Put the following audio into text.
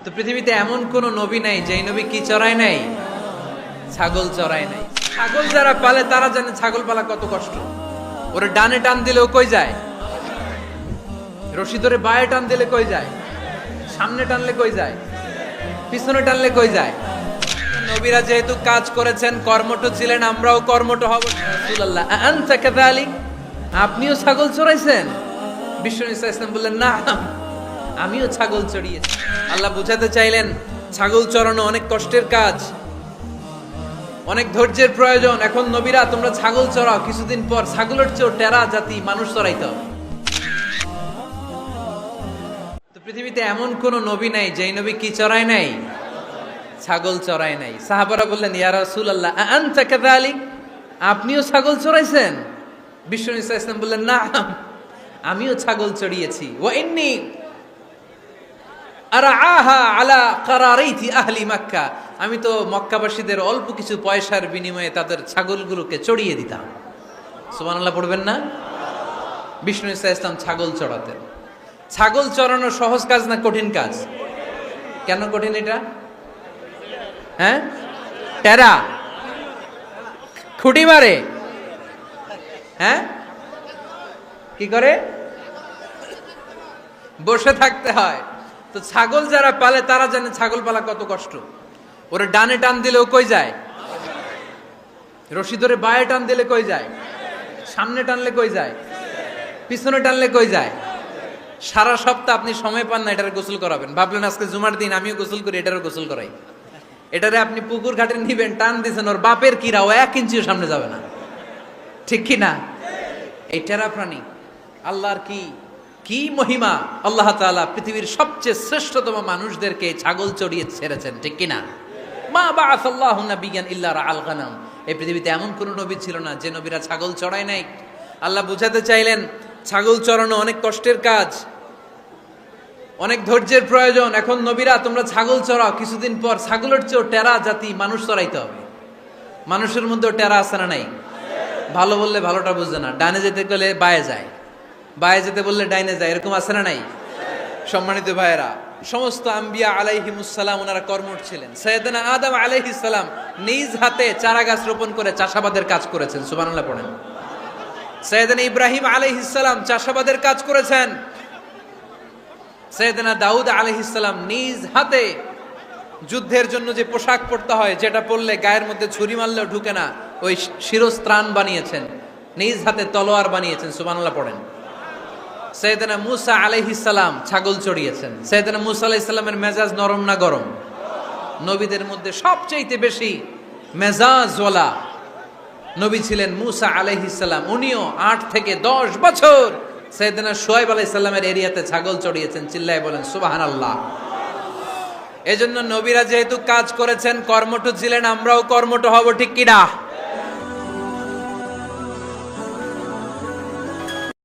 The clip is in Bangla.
তো পৃথিবীতে এমন কোন নবী নাই যেই নবী কি চড়ায় নাই? ছাগল চড়ায় নাই। ছাগল যারা পালে তারা জানে ছাগল পালা কত কষ্ট। ওরে ডানে টান দিলেও কই যায়, রশি ধরে বায়ে টান দিলে কই যায়, সামনে টানলে কই যায়, পিছনে টানলে কই যায়। নবীরা যেহেতু কাজ করেছেন, কর্মঠ ছিলেন, আমরাও কর্মঠ হব। রাসূলুল্লাহ আনতা কাযালিক, আপনিও ছাগল চড়াইছেন? বিশ্বনবী সাল্লাল্লাহু আলাইহি ওয়াসাল্লাম বললেন, না, আমিও ছাগল চড়িয়েছি। আল্লাহ বুঝাতে চাইলেন ছাগল চড়ানো অনেক কষ্টের কাজ, অনেক ধৈর্যের প্রয়োজন। এখন নবীরা তোমরা ছাগল চড়াও, কিছুদিন পর ছাগলের চেয়েও টেরা জাতি মানুষ চড়াইতে হবে। তো পৃথিবীতে এমন কোন নবী নাই যেই নবী কি চড়ায় নাই? ছাগল চড়ায় নাই। সাহাবারা বললেন, ইয়া রাসূলুল্লাহ আনতা কাযালিক, আপনিও ছাগল চড়াইছেন? বিশ্বনবী সাল্লাল্লাহু আলাইহি ওয়াসাল্লাম বললেন, না, আমিও ছাগল চড়িয়েছি। ওয়া ইন্নী আরআহা আলা কারারাইতি আহলি মক্কা, আমি তো মক্কাবাসীদের অল্প কিছু পয়সার বিনিময়ে তাদের ছাগলগুলোকে চড়িয়ে দিতাম। সুবহানাল্লাহ পড়বেন না? বিষ্ণু ঈসা ইসলাম ছাগল চড়াতেন। ছাগল চড়ানো সহজ কাজ না কঠিন কাজ? কেন কঠিন এটা? হ্যাঁ, টেরা, খুঁটি মারে। হ্যাঁ, কি করে? বসে থাকতে হয়। তো ছাগল যারা পালে তারা জানে ছাগল পালা কত কষ্ট। ওরে ডানে টান দিলেও কই যায়, রশি ধরে বায়ে টান দিলে কই যায়, সামনে টানলে কই যায়, পিছনে টানলে কই যায়। সারা সপ্তাহ আপনি সময় পান না এটারে গোসল করাবেন, ভাবলেন আজকে জুমার দিন আমিও গোসল করি, এটারও গোসল করাই। এটারে আপনি পুকুর ঘাটে নিবেন, টান দিয়েছেন, ওর বাপের কিরা, ও 1 ইঞ্চিও সামনে যাবে না। ঠিক কি না? এই টেরা প্রাণী আল্লাহর কি কি মহিমা! আল্লাহ তাআলা পৃথিবীর সবচেয়ে শ্রেষ্ঠতম মানুষদেরকে ছাগল চড়িয়ে ছেড়েছেন। ঠিক কি না? মা বাআসাল্লাহু নাবিয়ান ইল্লা রাআল গানাম, এই পৃথিবীতে এমন কোন নবী ছিল না যে নবীরা ছাগল চড়ায় নাই। আল্লাহ বুঝাতে চাইলেন ছাগল চড়ানো অনেক কষ্টের কাজ, অনেক ধৈর্যের প্রয়োজন। এখন নবীরা তোমরা ছাগল চড়াও, কিছুদিন পর ছাগলের চেয়েও টেরা জাতি মানুষ চড়াইতে হবে। মানুষের মধ্যেও টেরা আছে না নাই? ভালো বললে ভালোটা বুঝে না, ডানে যেতে গেলে বায়ে যায়, বায়ে যেতে বললে ডাইনে যায়, এরকম আছে না নাই? সম্মানিত ভাইয়েরা, সমস্ত আম্বিয়া আলাইহিমুস সালাম ওনারা কর্মঠ ছিলেন। সাইয়েদনা আদম আলাইহিস সালাম নিজ হাতে চারা গাছ রোপণ করে চাষাবাদের কাজ করেছেন। সুবহানাল্লাহ পড়েন। সাইয়েদনা ইব্রাহিম আলাইহিস সালাম চাষাবাদের কাজ করেছেন। সাইয়েদনা দাউদ আলাইহিস সালাম নিজ হাতে যুদ্ধের জন্য যে পোশাক পরতে হয়, যেটা পরলে গায়ের মধ্যে ছুরি মারলেও ঢুকে না, ওই শিরস্ত্রাণ বানিয়েছেন, নিজ হাতে তলোয়ার বানিয়েছেন। সুবহানাল্লাহ পড়েন। সাইয়েদনা মূসা আলাইহিস সালাম ছাগল চড়িয়েছেন। সাইয়েদনা মূসা আলাইহিস সালামের মেজাজ নরম না গরম? নবীদের মধ্যে সবচেয়ে বেশি মেজাজওয়ালা নবী ছিলেন মূসা আলাইহিস সালাম। উনিও 8 থেকে 10 বছর সাইয়েদনা শুআয়ব আলাইহিস সালামের এরিয়াতে ছাগল চড়িয়েছেন। চিল্লায় বলেন সুবহানাল্লাহ। এজন্য নবীরা যেহেতু কাজ করেছেন, কর্মঠ ছিলেন, আমরাও কর্মঠ হব। ঠিক কি না?